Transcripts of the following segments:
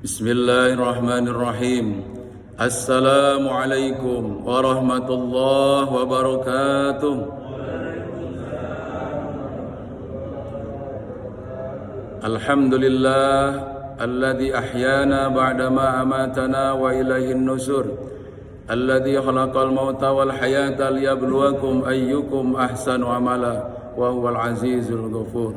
Bismillahirrahmanirrahim. Assalamualaikum warahmatullahi wabarakatuh. Alhamdulillah alladzi ahyana ba'dama amatana wa ilaihin nusur. Alladzi khalaqal mauta wal hayata liyabluwakum ayyukum ahsanu amala wa huwal azizul ghafur.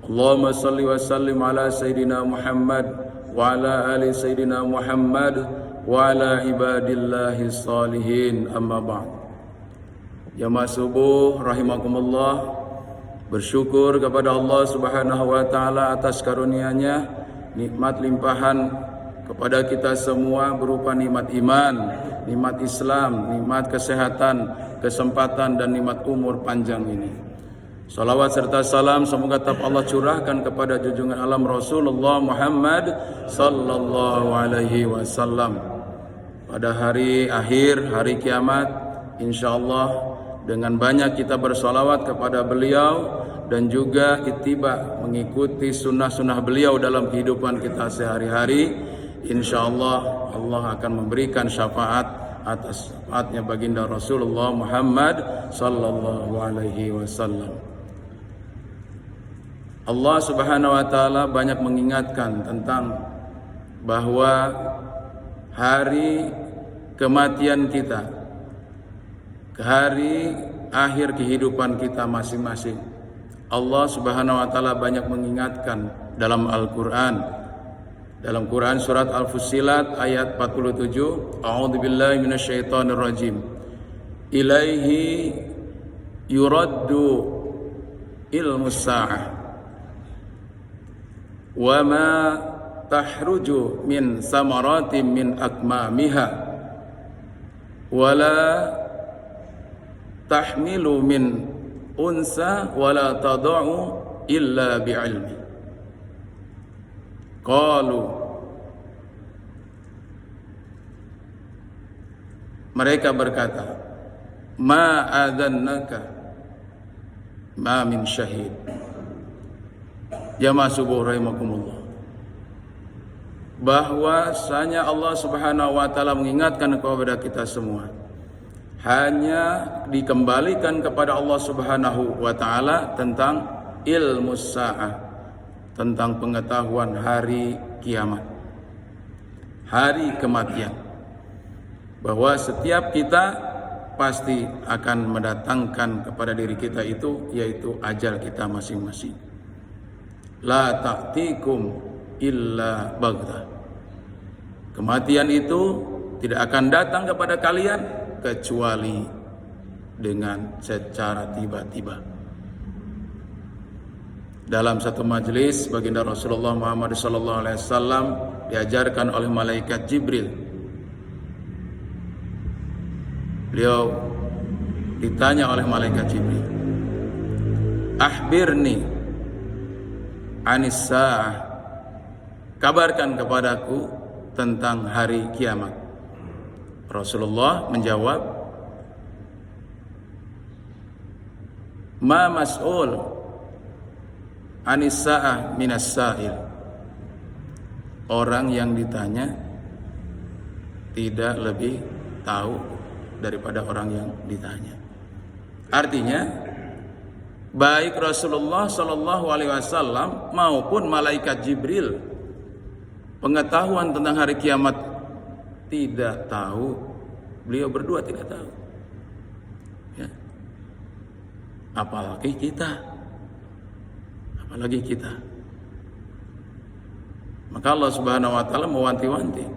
Allahumma shalli wa sallim ala sayyidina Muhammad wa ala ali sayyidina Muhammad wa ala ibadillahi salihin, amma ba'd. Jamaah subuh rahimakumullah, bersyukur kepada Allah Subhanahu wa taala atas karunia-Nya, nikmat limpahan kepada kita semua berupa nikmat iman, nikmat Islam, nikmat kesehatan, kesempatan dan nikmat umur panjang ini. Salawat serta salam semoga tetap Allah curahkan kepada junjungan alam Rasulullah Muhammad sallallahu alaihi wasallam. Pada hari akhir, hari kiamat, insyaallah dengan banyak kita bersalawat kepada beliau dan juga ittiba mengikuti sunnah-sunnah beliau dalam kehidupan kita sehari-hari, insyaallah Allah akan memberikan syafaat atas syafaatnya baginda Rasulullah Muhammad sallallahu alaihi wasallam. Allah Subhanahu wa taala banyak mengingatkan tentang bahwa hari kematian kita, hari akhir kehidupan kita masing-masing. Allah Subhanahu wa taala banyak mengingatkan dalam Al-Qur'an. Dalam Quran surat Al-Fussilat ayat 47, A'udzubillahi minasyaitonirrajim. Ilaihi yuraddu ilmus sa'ah wa ma tahruju min samaratin min akmamiha wa la tahmilu min unsa wa la tada'u illa bi'ilmi. Qalu, mereka berkata, ma adzannaka ma min syahid. Jamaah subuh rahimakumullah, bahwasanya Allah Subhanahu wa taala mengingatkan kepada kita semua, hanya dikembalikan kepada Allah Subhanahu wa taala tentang ilmu sa'ah, tentang pengetahuan hari kiamat, hari kematian, bahwa setiap kita pasti akan mendatangkan kepada diri kita itu, yaitu ajal kita masing-masing. La ta'tikum illa baghtah. Kematian itu tidak akan datang kepada kalian kecuali dengan secara tiba-tiba. Dalam satu majelis, baginda Rasulullah Muhammad SAW diajarkan oleh malaikat Jibril. Beliau ditanya oleh malaikat Jibril, akhbirni anis sa'ah, kabarkan kepadaku tentang hari kiamat. Rasulullah menjawab, ma mas'ul anis sa'ah minas sa'il. Orang yang ditanya tidak lebih tahu daripada orang yang ditanya. Artinya baik Rasulullah Shallallahu Alaihi Wasallam maupun malaikat Jibril, pengetahuan tentang hari kiamat tidak tahu. Beliau berdua tidak tahu. Ya. Apalagi kita. Maka Allah Subhanahu Wa Taala mewanti-wanti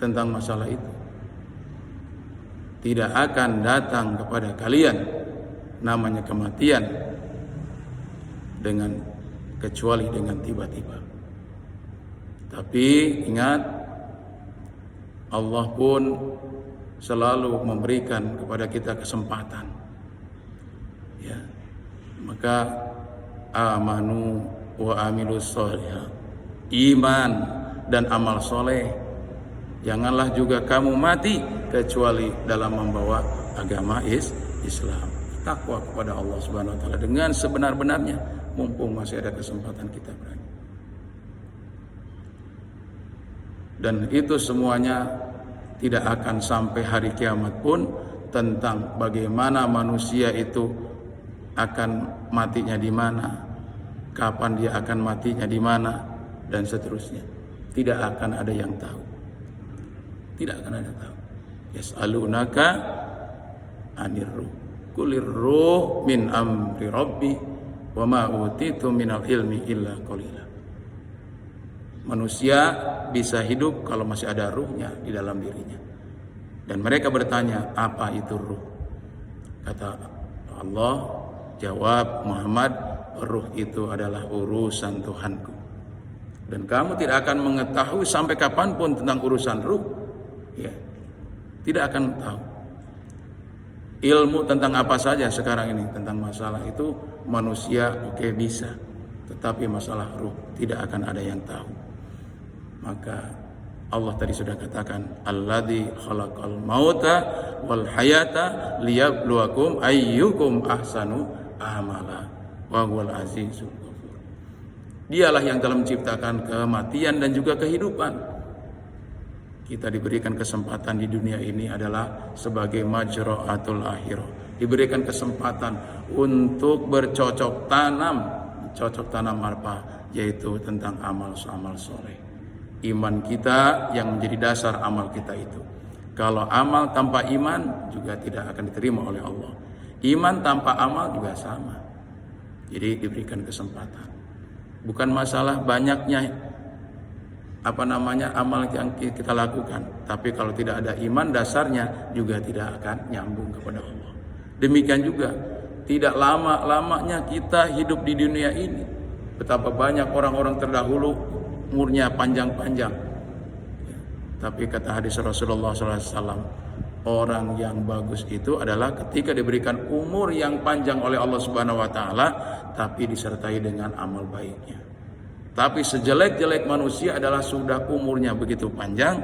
tentang masalah itu. Tidak akan datang kepada kalian namanya kematian kecuali dengan tiba-tiba. Tapi ingat, Allah pun selalu memberikan kepada kita kesempatan. Ya. Maka amanu wa amilus sholihat, iman dan amal soleh, janganlah juga kamu mati kecuali dalam membawa agama Islam. Takwa kepada Allah Subhanahu wa taala dengan sebenar-benarnya, mumpung masih ada kesempatan kita berani. Dan itu semuanya tidak akan sampai hari kiamat pun, tentang bagaimana manusia itu akan matinya di mana, kapan dia akan matinya di mana, dan seterusnya. Tidak akan ada yang tahu. Tidak akan ada yang tahu. Yas'alunaka anir ruh. Qulir ruh min amri rabbi wa ma utitu minal ilmi illa qalila. Manusia bisa hidup kalau masih ada ruhnya di dalam dirinya. Dan mereka bertanya, apa itu ruh? Kata Allah, jawab Muhammad, ruh itu adalah urusan Tuhanku. Dan kamu tidak akan mengetahui sampai kapanpun tentang urusan ruh. Ya, tidak akan tahu. Ilmu tentang apa saja sekarang ini, tentang masalah itu manusia bisa, tetapi masalah ruh tidak akan ada yang tahu. Maka Allah tadi sudah katakan, alladzi khalaqal mauta wal hayata liyabluwakum ayyukum ahsanu amala wa huwal azizul ghafur. Dialah yang telah menciptakan kematian dan juga kehidupan. Kita diberikan kesempatan di dunia ini adalah sebagai majra'atul akhirah. Diberikan kesempatan untuk bercocok tanam. Cocok tanam apa? Yaitu tentang amal-amal soleh. Iman kita yang menjadi dasar amal kita itu. Kalau amal tanpa iman juga tidak akan diterima oleh Allah. Iman tanpa amal juga sama. Jadi diberikan kesempatan. Bukan masalah banyaknya amal yang kita lakukan, tapi kalau tidak ada iman dasarnya juga tidak akan nyambung kepada Allah. Demikian juga tidak lama-lamanya kita hidup di dunia ini. Betapa banyak orang-orang terdahulu umurnya panjang-panjang, tapi kata hadis Rasulullah SAW, orang yang bagus itu adalah ketika diberikan umur yang panjang oleh Allah Subhanahu Wa Taala, tapi disertai dengan amal baiknya. Tapi sejelek-jelek manusia adalah sudah umurnya begitu panjang,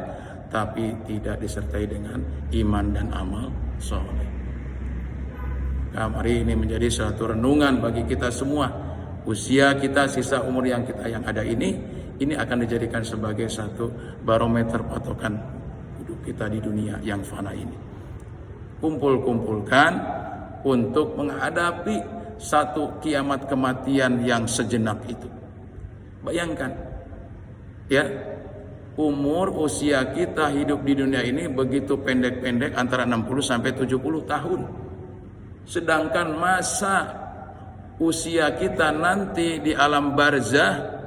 tapi tidak disertai dengan iman dan amal soleh. Nah, hari ini menjadi suatu renungan bagi kita semua. Usia kita, sisa umur yang ada ini akan dijadikan sebagai satu barometer patokan hidup kita di dunia yang fana ini. Kumpul-kumpulkan untuk menghadapi satu kiamat kematian yang sejenak itu. Bayangkan, ya, usia kita hidup di dunia ini begitu pendek-pendek, antara 60 sampai 70 tahun. Sedangkan masa usia kita nanti di alam barzah,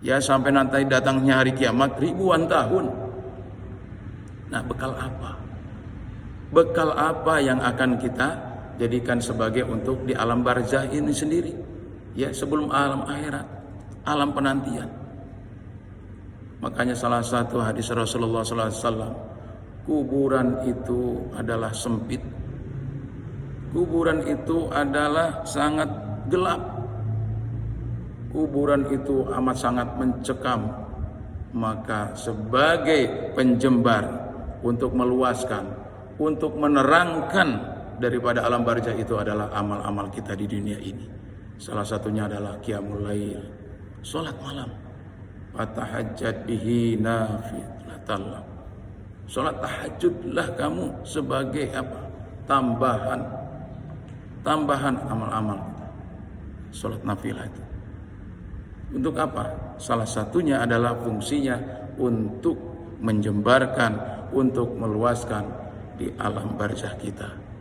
ya, sampai nanti datangnya hari kiamat ribuan tahun. Nah, bekal apa? Bekal apa yang akan kita jadikan sebagai untuk di alam barzah ini sendiri? Ya, sebelum alam akhirat, alam penantian. Makanya salah satu hadis Rasulullah SAW, kuburan itu adalah sempit. Kuburan itu adalah sangat gelap. Kuburan itu amat sangat mencekam. Maka sebagai penjembar untuk meluaskan, untuk menerangkan daripada alam barzah itu adalah amal-amal kita di dunia ini. Salah satunya adalah qiyamul lail, salat malam. Fatahajjat bihi nafilatan. Salat tahajudlah kamu sebagai apa? Tambahan amal-amal kita. Salat nafilah itu. Untuk apa? Salah satunya adalah fungsinya untuk menjembarkan, untuk meluaskan di alam barzah kita.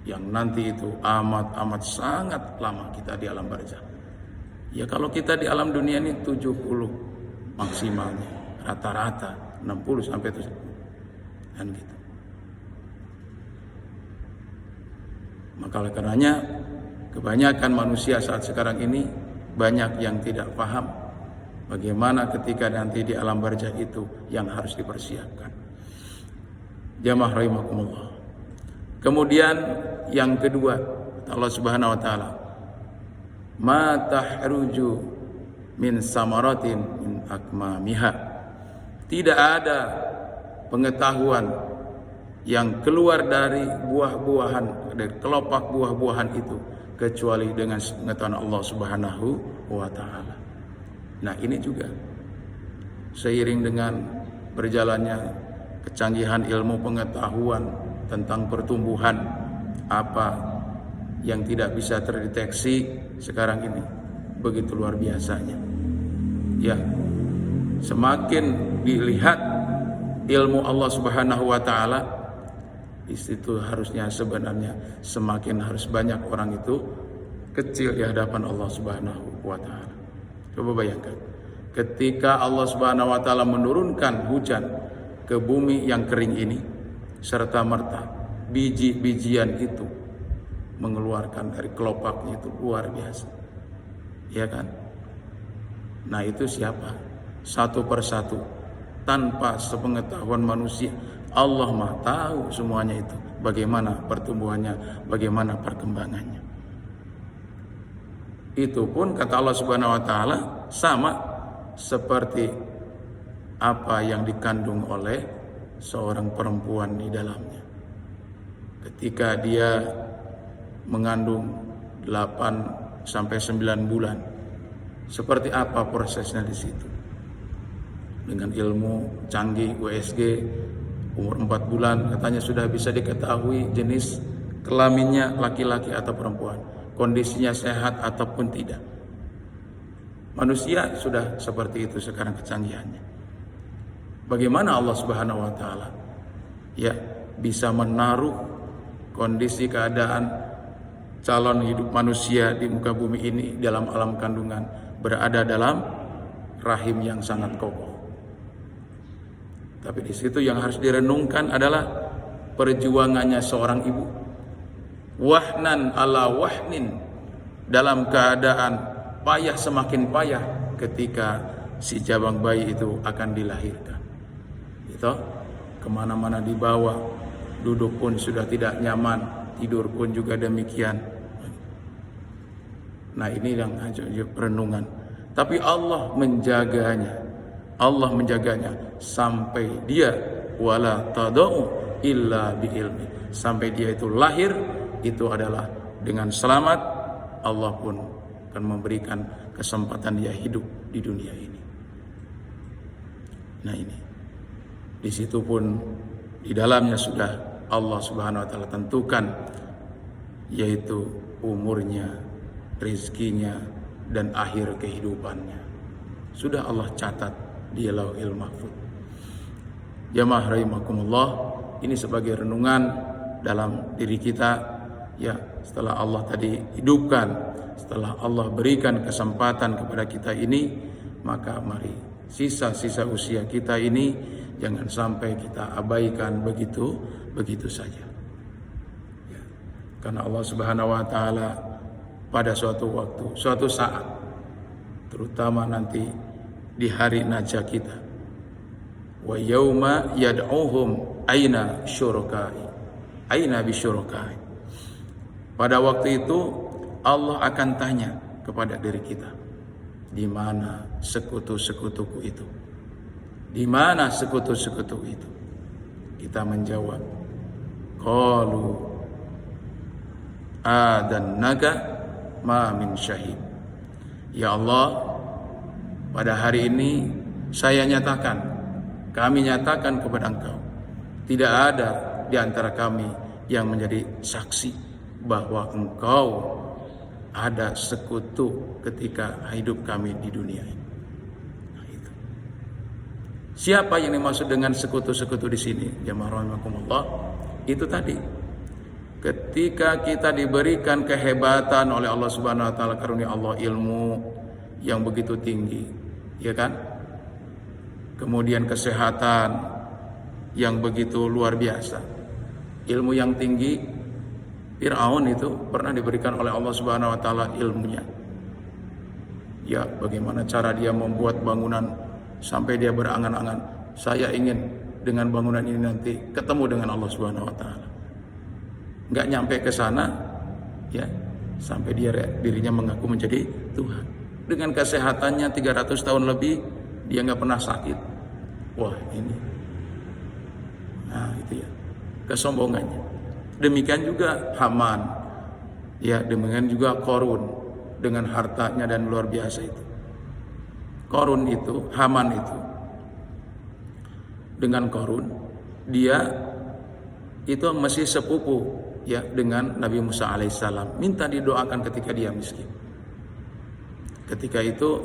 Yang nanti itu amat sangat lama kita di alam barzah. Ya, kalau kita di alam dunia ini 70 maksimalnya, rata-rata 60 sampai 70 kan gitu. Maka oleh karenanya kebanyakan manusia saat sekarang ini banyak yang tidak paham bagaimana ketika nanti di alam barzah itu yang harus dipersiapkan. Jamaah rahimakumullah. Kemudian yang kedua, Allah Subhanahu wa taala, ma tahruju min samaratin min akmamiha. Tidak ada pengetahuan yang keluar dari buah-buahan, dari kelopak buah-buahan itu, kecuali dengan pengetahuan Allah Subhanahu wa taala. Nah, ini juga seiring dengan berjalannya kecanggihan ilmu pengetahuan tentang pertumbuhan, apa yang tidak bisa terdeteksi sekarang ini begitu luar biasanya. Ya, semakin dilihat ilmu Allah Subhanahu wa taala, di situ harusnya sebenarnya semakin harus banyak orang itu kecil di hadapan Allah Subhanahu wa taala. Coba bayangkan, ketika Allah Subhanahu wa taala menurunkan hujan ke bumi yang kering ini, serta merta biji-bijian itu mengeluarkan dari kelopaknya, itu luar biasa. Ya kan? Nah, itu siapa? Satu persatu, tanpa sepengetahuan manusia. Allah Maha tahu semuanya itu, bagaimana pertumbuhannya, bagaimana perkembangannya. Itu pun kata Allah Subhanahu wa taala sama seperti apa yang dikandung oleh seorang perempuan di dalamnya. Ketika dia mengandung 8 sampai 9 bulan, seperti apa prosesnya di situ? Dengan ilmu canggih USG, umur 4 bulan katanya sudah bisa diketahui jenis kelaminnya laki-laki atau perempuan, kondisinya sehat ataupun tidak. Manusia sudah seperti itu sekarang kecanggihannya. Bagaimana Allah Subhanahu wa taala ya bisa menaruh kondisi keadaan calon hidup manusia di muka bumi ini dalam alam kandungan, berada dalam rahim yang sangat kokoh. Tapi di situ yang harus direnungkan adalah perjuangannya seorang ibu. Wahnan ala wahnin, dalam keadaan payah semakin payah ketika si jabang bayi itu akan dilahirkan. Itu kemana-mana dibawa, duduk pun sudah tidak nyaman, tidur pun juga demikian. Nah, ini yang perenungan. Tapi Allah menjaganya. Allah menjaganya sampai dia wala tadau illa bi ilmi, sampai dia itu lahir itu adalah dengan selamat. Allah pun akan memberikan kesempatan dia hidup di dunia ini. Nah, ini di situ pun di dalamnya sudah Allah Subhanahu wa taala tentukan, yaitu umurnya, rezekinya, dan akhir kehidupannya. Sudah Allah catat di Lauhil Mahfuz. Jamaah rahimakumullah, ini sebagai renungan dalam diri kita ya, setelah Allah tadi hidupkan, setelah Allah berikan kesempatan kepada kita ini, maka mari sisa-sisa usia kita ini jangan sampai kita abaikan begitu saja ya. Karena Allah Subhanahu wa taala pada suatu waktu, suatu saat, terutama nanti di hari najah kita, wa yauma yad'uhum aina syurakai, aina bisyurakai, pada waktu itu Allah akan tanya kepada diri kita, di mana sekutu-sekutuku itu? Di mana sekutu-sekutu itu? Kita menjawab, qalu adannaka ma min syahid. Ya Allah, pada hari ini saya nyatakan, kami nyatakan kepada Engkau, tidak ada di antara kami yang menjadi saksi bahwa Engkau ada sekutu ketika hidup kami di dunia ini. Nah, itu. Siapa yang dimaksud dengan sekutu-sekutu di sini? Jamaah rahimakumullah, itu tadi. Ketika kita diberikan kehebatan oleh Allah Subhanahu wa taala, karunia Allah ilmu yang begitu tinggi, ya kan? Kemudian kesehatan yang begitu luar biasa, ilmu yang tinggi. Fir'aun itu pernah diberikan oleh Allah Subhanahu wa taala ilmunya. Ya, bagaimana cara dia membuat bangunan sampai dia berangan-angan, saya ingin dengan bangunan ini nanti ketemu dengan Allah Subhanahu wa taala. Enggak nyampe ke sana, ya, sampai dirinya mengaku menjadi Tuhan. Dengan kesehatannya 300 tahun lebih, dia enggak pernah sakit. Wah, ini. Nah, itu ya. Kesombongannya. Demikian juga Haman, ya, demikian juga Qarun dengan hartanya dan luar biasa itu. Qarun itu, Haman itu dengan Qarun, dia itu masih sepupu ya dengan Nabi Musa alaihissalam, minta didoakan ketika dia miskin. Ketika itu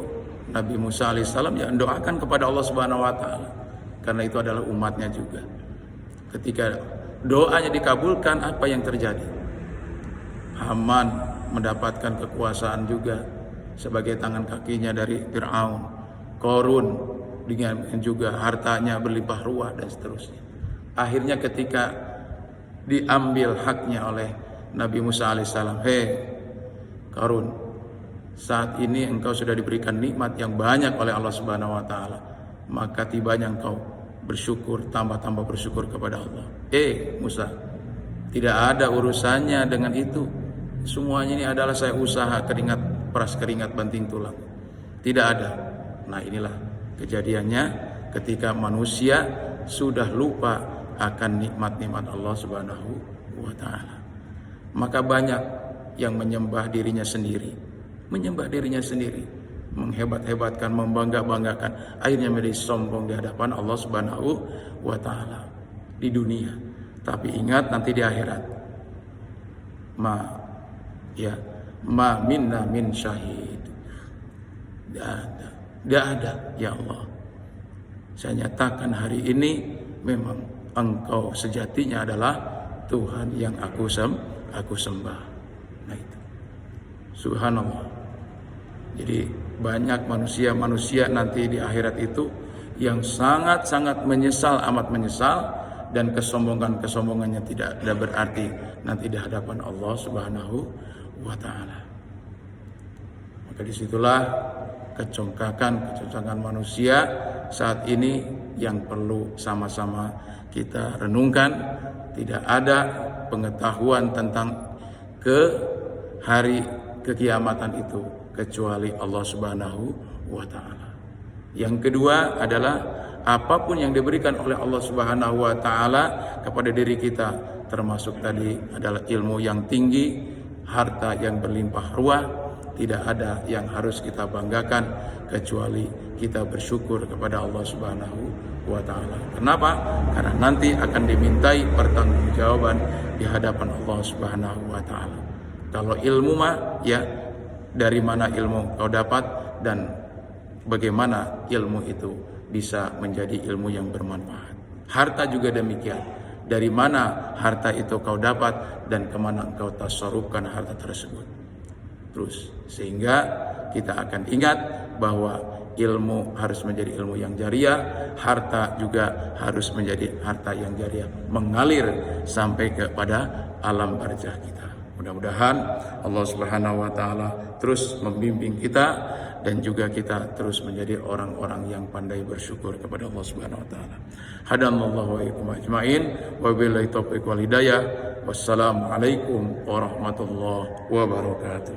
Nabi Musa alaihissalam ya doakan kepada Allah Subhanahu wa taala, karena itu adalah umatnya juga. Ketika doanya dikabulkan, apa yang terjadi? Haman mendapatkan kekuasaan juga sebagai tangan kakinya dari Fir'aun. Qarun dengan juga hartanya berlimpah ruah dan seterusnya. Akhirnya ketika diambil haknya oleh Nabi Musa alaihissalam, Qarun, saat ini engkau sudah diberikan nikmat yang banyak oleh Allah Subhanahu wa taala, maka tibanya engkau bersyukur, tambah-tambah bersyukur kepada Allah. Musa, tidak ada urusannya dengan itu. Semuanya ini adalah saya usaha, keringat, peras keringat banting tulang. Tidak ada. Nah, inilah kejadiannya ketika manusia sudah lupa akan nikmat-nikmat Allah Subhanahu wa taala. Maka banyak yang menyembah dirinya sendiri, menghebat-hebatkan, membangga-banggakan, akhirnya menjadi sombong di hadapan Allah Subhanahu wa taala di dunia. Tapi ingat nanti di akhirat, ma minna min syahid. Tidak ada ya Allah. Saya nyatakan hari ini memang engkau sejatinya adalah Tuhan yang aku sembah. Nah itu, subhanallah. Jadi banyak manusia nanti di akhirat itu yang sangat-sangat menyesal, amat menyesal, dan kesombongannya tidak ada berarti nanti di hadapan Allah Subhanahu wa taala. Maka disitulah kecongkakan manusia saat ini yang perlu sama-sama kita renungkan. Tidak ada pengetahuan tentang hari kekiamatan itu kecuali Allah Subhanahu wa taala. Yang kedua adalah apapun yang diberikan oleh Allah Subhanahu wa taala kepada diri kita, termasuk tadi adalah ilmu yang tinggi, harta yang berlimpah ruah, tidak ada yang harus kita banggakan kecuali kita bersyukur kepada Allah Subhanahu wa taala. Kenapa? Karena nanti akan dimintai pertanggungjawaban di hadapan Allah Subhanahu wa taala. Kalau ilmu mah ya, dari mana ilmu kau dapat dan bagaimana ilmu itu bisa menjadi ilmu yang bermanfaat. Harta juga demikian. Dari mana harta itu kau dapat dan kemana engkau tasarrufkan harta tersebut. Terus sehingga kita akan ingat bahwa ilmu harus menjadi ilmu yang jariah, harta juga harus menjadi harta yang jariah, mengalir sampai kepada alam barzah kita. Mudah-mudahan Allah Subhanahu wa taala terus membimbing kita dan juga kita terus menjadi orang-orang yang pandai bersyukur kepada Allah Subhanahu wa taala. Hadanallahu wa iyyakum ajmain wa billahi taufiq wal hidayah. Wassalamualaikum warahmatullahi wabarakatuh.